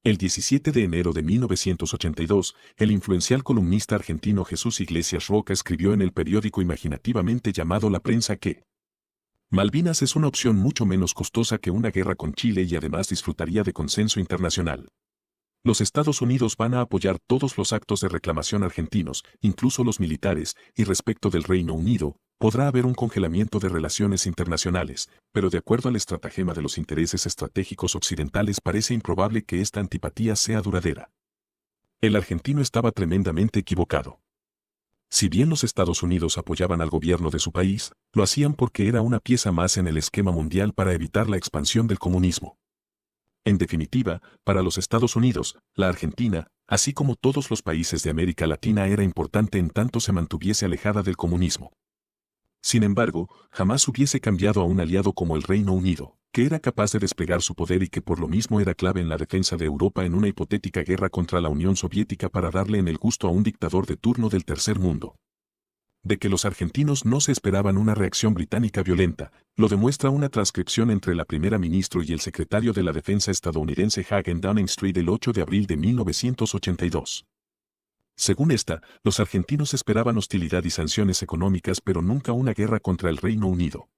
El 17 de enero de 1982, el influencial columnista argentino Jesús Iglesias Roca escribió en el periódico imaginativamente llamado La Prensa que Malvinas es una opción mucho menos costosa que una guerra con Chile y además disfrutaría de consenso internacional. Los Estados Unidos van a apoyar todos los actos de reclamación argentinos, incluso los militares, y respecto del Reino Unido, podrá haber un congelamiento de relaciones internacionales, pero de acuerdo al estratagema de los intereses estratégicos occidentales parece improbable que esta antipatía sea duradera. El argentino estaba tremendamente equivocado. Si bien los Estados Unidos apoyaban al gobierno de su país, lo hacían porque era una pieza más en el esquema mundial para evitar la expansión del comunismo. En definitiva, para los Estados Unidos, la Argentina, así como todos los países de América Latina, era importante en tanto se mantuviese alejada del comunismo. Sin embargo, jamás hubiese cambiado a un aliado como el Reino Unido, que era capaz de desplegar su poder y que por lo mismo era clave en la defensa de Europa en una hipotética guerra contra la Unión Soviética para darle en el gusto a un dictador de turno del tercer mundo. De que los argentinos no se esperaban una reacción británica violenta, lo demuestra una transcripción entre la primera ministro y el secretario de la Defensa estadounidense Haig en Downing Street el 8 de abril de 1982. Según esta, los argentinos esperaban hostilidad y sanciones económicas pero nunca una guerra contra el Reino Unido.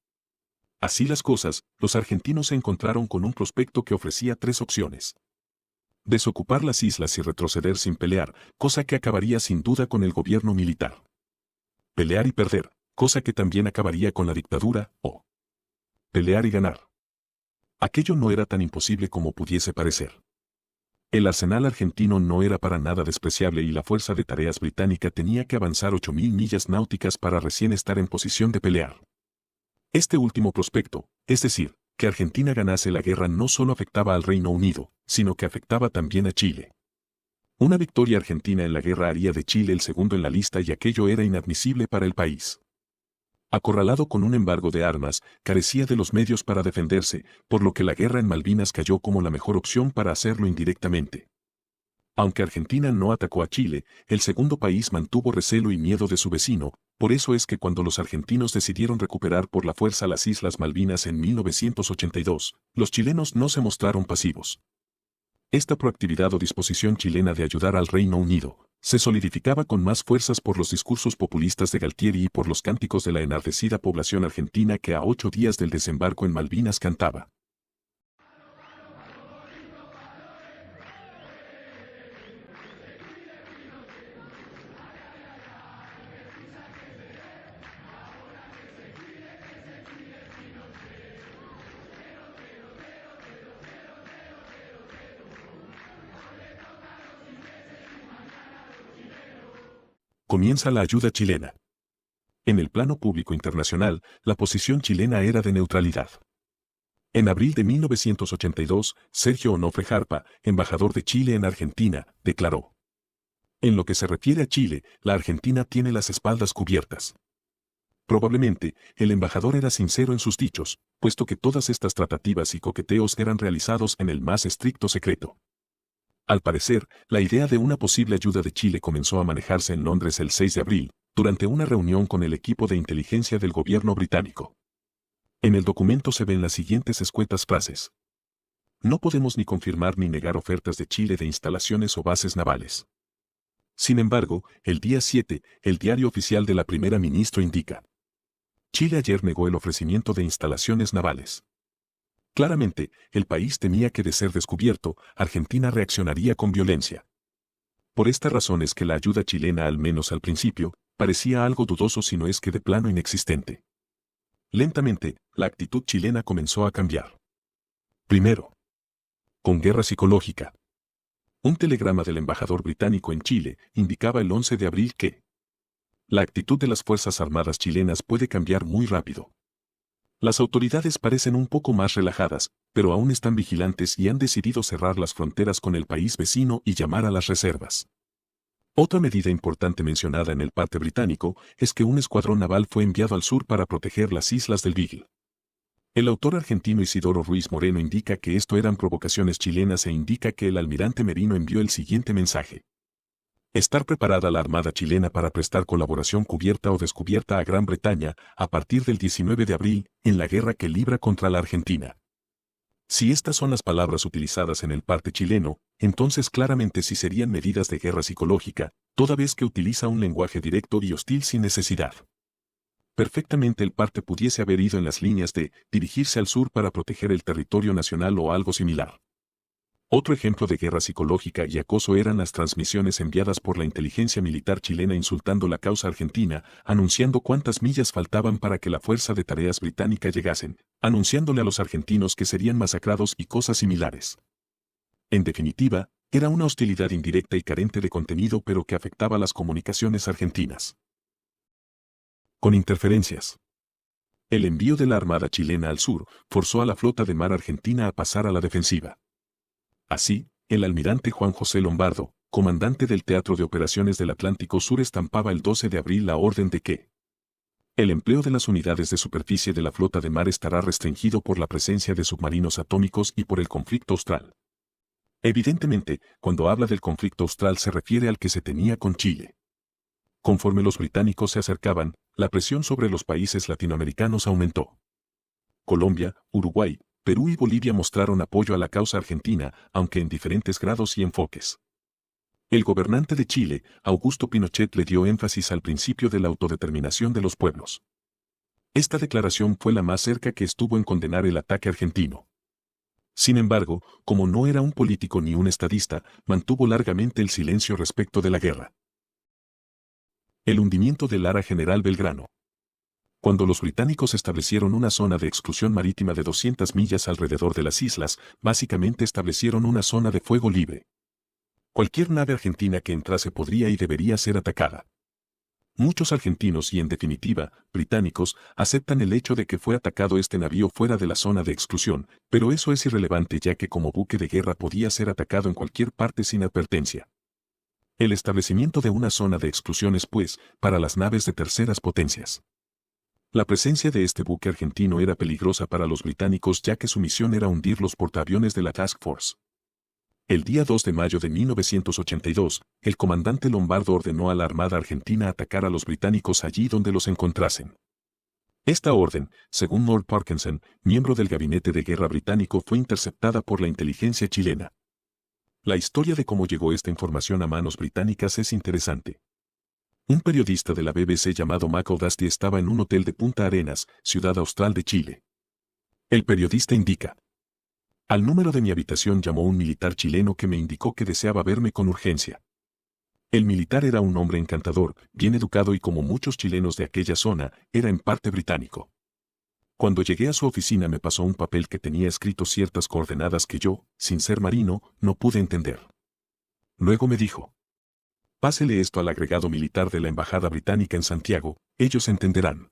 Así las cosas, los argentinos se encontraron con un prospecto que ofrecía tres opciones. Desocupar las islas y retroceder sin pelear, cosa que acabaría sin duda con el gobierno militar. Pelear y perder, cosa que también acabaría con la dictadura, o pelear y ganar. Aquello no era tan imposible como pudiese parecer. El arsenal argentino no era para nada despreciable y la Fuerza de Tareas británica tenía que avanzar 8.000 millas náuticas para recién estar en posición de pelear. Este último prospecto, es decir, que Argentina ganase la guerra no solo afectaba al Reino Unido, sino que afectaba también a Chile. Una victoria argentina en la guerra haría de Chile el segundo en la lista y aquello era inadmisible para el país. Acorralado con un embargo de armas, carecía de los medios para defenderse, por lo que la guerra en Malvinas cayó como la mejor opción para hacerlo indirectamente. Aunque Argentina no atacó a Chile, el segundo país mantuvo recelo y miedo de su vecino, por eso es que cuando los argentinos decidieron recuperar por la fuerza las Islas Malvinas en 1982, los chilenos no se mostraron pasivos. Esta proactividad o disposición chilena de ayudar al Reino Unido se solidificaba con más fuerzas por los discursos populistas de Galtieri y por los cánticos de la enardecida población argentina que a 8 días del desembarco en Malvinas cantaba. Comienza la ayuda chilena. En el plano público internacional, la posición chilena era de neutralidad. En abril de 1982, Sergio Onofre Jarpa, embajador de Chile en Argentina, declaró: en lo que se refiere a Chile, la Argentina tiene las espaldas cubiertas. Probablemente, el embajador era sincero en sus dichos, puesto que todas estas tratativas y coqueteos eran realizados en el más estricto secreto. Al parecer, la idea de una posible ayuda de Chile comenzó a manejarse en Londres el 6 de abril, durante una reunión con el equipo de inteligencia del gobierno británico. En el documento se ven las siguientes escuetas frases: no podemos ni confirmar ni negar ofertas de Chile de instalaciones o bases navales. Sin embargo, el día 7, el diario oficial de la primera ministra indica: Chile ayer negó el ofrecimiento de instalaciones navales. Claramente, el país temía que de ser descubierto, Argentina reaccionaría con violencia. Por esta razón es que la ayuda chilena, al menos al principio, parecía algo dudoso si no es que de plano inexistente. Lentamente, la actitud chilena comenzó a cambiar. Primero, con guerra psicológica. Un telegrama del embajador británico en Chile indicaba el 11 de abril que la actitud de las Fuerzas Armadas chilenas puede cambiar muy rápido. Las autoridades parecen un poco más relajadas, pero aún están vigilantes y han decidido cerrar las fronteras con el país vecino y llamar a las reservas. Otra medida importante mencionada en el parte británico es que un escuadrón naval fue enviado al sur para proteger las islas del Beagle. El autor argentino Isidoro Ruiz Moreno indica que esto eran provocaciones chilenas e indica que el almirante Merino envió el siguiente mensaje: estar preparada la Armada chilena para prestar colaboración cubierta o descubierta a Gran Bretaña a partir del 19 de abril en la guerra que libra contra la Argentina. Si estas son las palabras utilizadas en el parte chileno, entonces claramente sí serían medidas de guerra psicológica, toda vez que utiliza un lenguaje directo y hostil sin necesidad. Perfectamente el parte pudiese haber ido en las líneas de dirigirse al sur para proteger el territorio nacional o algo similar. Otro ejemplo de guerra psicológica y acoso eran las transmisiones enviadas por la inteligencia militar chilena insultando la causa argentina, anunciando cuántas millas faltaban para que la fuerza de tareas británica llegasen, anunciándole a los argentinos que serían masacrados y cosas similares. En definitiva, era una hostilidad indirecta y carente de contenido pero que afectaba las comunicaciones argentinas. Con interferencias. El envío de la Armada chilena al sur forzó a la flota de mar argentina a pasar a la defensiva. Así, el almirante Juan José Lombardo, comandante del Teatro de Operaciones del Atlántico Sur, estampaba el 12 de abril la orden de que el empleo de las unidades de superficie de la flota de mar estará restringido por la presencia de submarinos atómicos y por el conflicto austral. Evidentemente, cuando habla del conflicto austral se refiere al que se tenía con Chile. Conforme los británicos se acercaban, la presión sobre los países latinoamericanos aumentó. Colombia, Uruguay, Perú y Bolivia mostraron apoyo a la causa argentina, aunque en diferentes grados y enfoques. El gobernante de Chile, Augusto Pinochet, le dio énfasis al principio de la autodeterminación de los pueblos. Esta declaración fue la más cerca que estuvo en condenar el ataque argentino. Sin embargo, como no era un político ni un estadista, mantuvo largamente el silencio respecto de la guerra. El hundimiento del Ara General Belgrano. Cuando los británicos establecieron una zona de exclusión marítima de 200 millas alrededor de las islas, básicamente establecieron una zona de fuego libre. Cualquier nave argentina que entrase podría y debería ser atacada. Muchos argentinos y, en definitiva, británicos, aceptan el hecho de que fue atacado este navío fuera de la zona de exclusión, pero eso es irrelevante ya que como buque de guerra podía ser atacado en cualquier parte sin advertencia. El establecimiento de una zona de exclusión es, pues, para las naves de terceras potencias. La presencia de este buque argentino era peligrosa para los británicos ya que su misión era hundir los portaaviones de la Task Force. El día 2 de mayo de 1982, el comandante Lombardo ordenó a la Armada Argentina atacar a los británicos allí donde los encontrasen. Esta orden, según Lord Parkinson, miembro del gabinete de guerra británico, fue interceptada por la inteligencia chilena. La historia de cómo llegó esta información a manos británicas es interesante. Un periodista de la BBC llamado Michael Dusty estaba en un hotel de Punta Arenas, ciudad austral de Chile. El periodista indica: al número de mi habitación llamó un militar chileno que me indicó que deseaba verme con urgencia. El militar era un hombre encantador, bien educado y, como muchos chilenos de aquella zona, era en parte británico. Cuando llegué a su oficina me pasó un papel que tenía escrito ciertas coordenadas que yo, sin ser marino, no pude entender. Luego me dijo: pásele esto al agregado militar de la Embajada Británica en Santiago, ellos entenderán.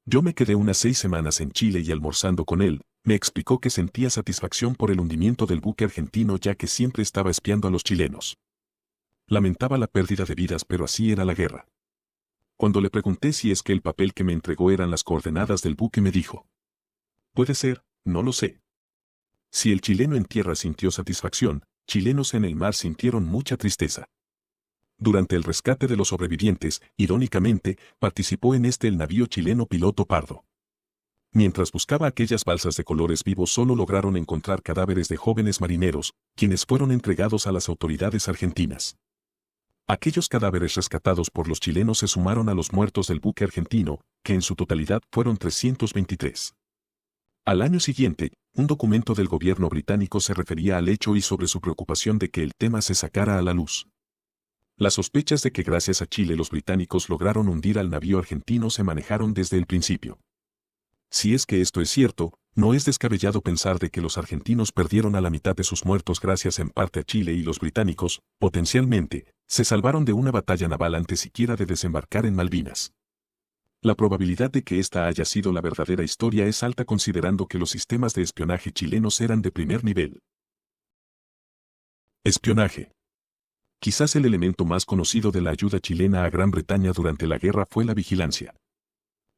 Yo me quedé unas 6 semanas en Chile y, almorzando con él, me explicó que sentía satisfacción por el hundimiento del buque argentino ya que siempre estaba espiando a los chilenos. Lamentaba la pérdida de vidas, pero así era la guerra. Cuando le pregunté si es que el papel que me entregó eran las coordenadas del buque, me dijo: puede ser, no lo sé. Si el chileno en tierra sintió satisfacción, chilenos en el mar sintieron mucha tristeza. Durante el rescate de los sobrevivientes, irónicamente, participó en el navío chileno Piloto Pardo. Mientras buscaba aquellas balsas de colores vivos, solo lograron encontrar cadáveres de jóvenes marineros, quienes fueron entregados a las autoridades argentinas. Aquellos cadáveres rescatados por los chilenos se sumaron a los muertos del buque argentino, que en su totalidad fueron 323. Al año siguiente, un documento del gobierno británico se refería al hecho y sobre su preocupación de que el tema se sacara a la luz. Las sospechas de que gracias a Chile los británicos lograron hundir al navío argentino se manejaron desde el principio. Si es que esto es cierto, no es descabellado pensar de que los argentinos perdieron a la mitad de sus muertos gracias en parte a Chile y los británicos, potencialmente, se salvaron de una batalla naval antes siquiera de desembarcar en Malvinas. La probabilidad de que esta haya sido la verdadera historia es alta considerando que los sistemas de espionaje chilenos eran de primer nivel. Espionaje. Quizás el elemento más conocido de la ayuda chilena a Gran Bretaña durante la guerra fue la vigilancia.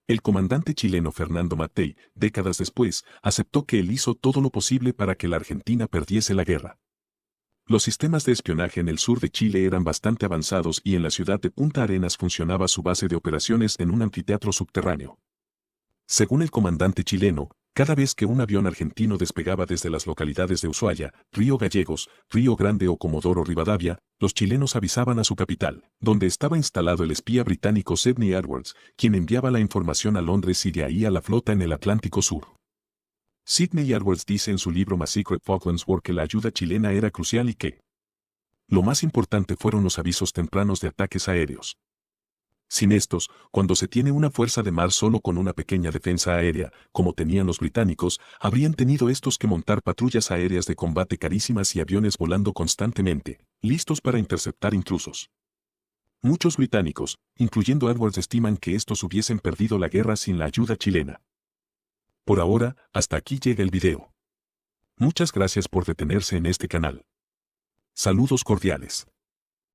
El comandante chileno Fernando Mattei, décadas después, aceptó que él hizo todo lo posible para que la Argentina perdiese la guerra. Los sistemas de espionaje en el sur de Chile eran bastante avanzados y en la ciudad de Punta Arenas funcionaba su base de operaciones en un anfiteatro subterráneo. Según el comandante chileno, Cada vez que un avión argentino despegaba desde las localidades de Ushuaia, Río Gallegos, Río Grande o Comodoro Rivadavia, los chilenos avisaban a su capital, donde estaba instalado el espía británico Sidney Edwards, quien enviaba la información a Londres y de ahí a la flota en el Atlántico Sur. Sidney Edwards dice en su libro My Secret Falklands War que la ayuda chilena era crucial y que lo más importante fueron los avisos tempranos de ataques aéreos. Sin estos, cuando se tiene una fuerza de mar solo con una pequeña defensa aérea, como tenían los británicos, habrían tenido estos que montar patrullas aéreas de combate carísimas y aviones volando constantemente, listos para interceptar intrusos. Muchos británicos, incluyendo Edwards, estiman que estos hubiesen perdido la guerra sin la ayuda chilena. Por ahora, hasta aquí llega el video. Muchas gracias por detenerse en este canal. Saludos cordiales.